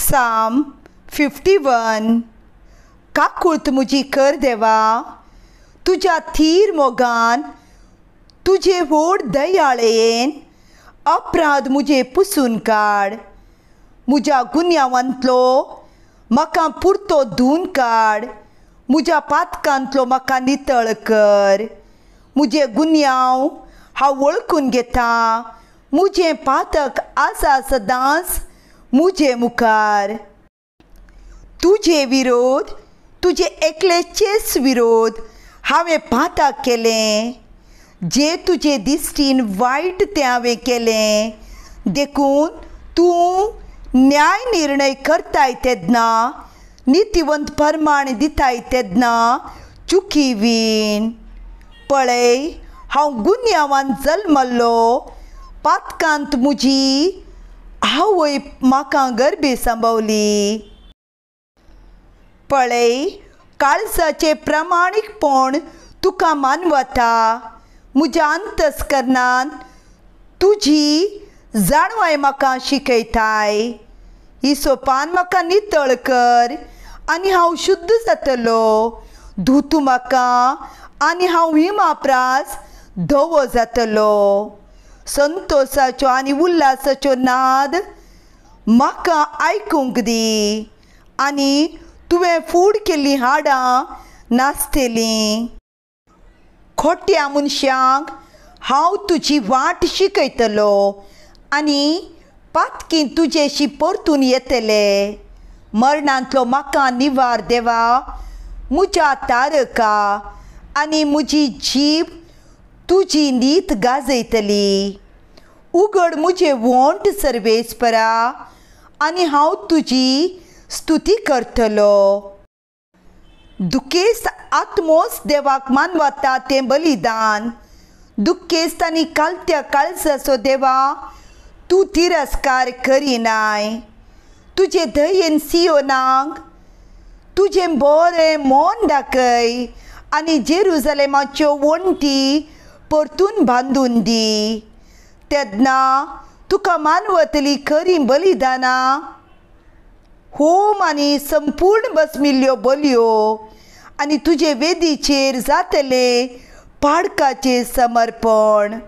साम 51 काकुळत मुजी कर देवा, तुझ्या थीर मोगान तुझे व्हड दयाळेन अपराध मुझे पुसून काड. मुझ्या गुन्यांवांतलो म्हाका पुरतो धुवन काड. मुझ्या पातकांतलो म्हाका नितळ कर. मुझे गुन्यांव हांव वळखून घेता. मुझे पातक आसा सदांच मुझे मुखार. तुझे विरोध, तुझे एकलेचेच विरोध हांवें पातक केलें. जे तुजे दिश्टीन वायट तें हांवें केलें. देखून तूं न्याय निर्णय करताय तेन्ना, नितिवंत परमाण दिताय तेन्ना चुकीवीन. पळय, हांव गुन्यांवान जल्मल्लो. पातकांत मुजी आवय म्हाका गर्भे सांबावली. पळय, काळजाचें प्रामाणीकपण तुका मानवता. म्हज्या अंतस्करणान तुजी जाणवाय म्हाका शिकयताय. हिसोपान म्हाका नितळ कर आनी हांव शुद्ध जातलो. धू तूं म्हाका आनी हांव हिमाप्रास धवो जातलो. संतोशाचो आनी उल्हासाचो नाद म्हाका आयकूंक दी. आनी तुवें फूड केल्लीं हाडां नासतलीं. खोट्या मनशांक हांव तुजी वाट शिकयतलो आनी पातकी तुजेशी परतून येतले. मरणांतलो म्हाका निवार देवा, म्हज्या तारका, आनी म्हजी जीब तुजी नीत गाजयतली. उगड म्हजें वोंट सर्वेस्परा आनी हांव तुजी स्तुती करतलो. दुखेस्त आत्मोस देवाक मानवता तें बलिदान. दुखेस्त आनी कालत्या काळजाचो देवा तूं तिरस्कार करिनाय. तुजे दयेन सियोनाक तुजें बरें मोन दाखय आनी जेरुजलेमाच्यो वण्टी परतून बांदून दी. तेन्ना तुका मानवतली खरी बलिदानां, होम आनी संपूर्ण बसमिल्ल्यो बलयो आनी तुजे वेदीचेर जातले पाडकाचें समर्पण.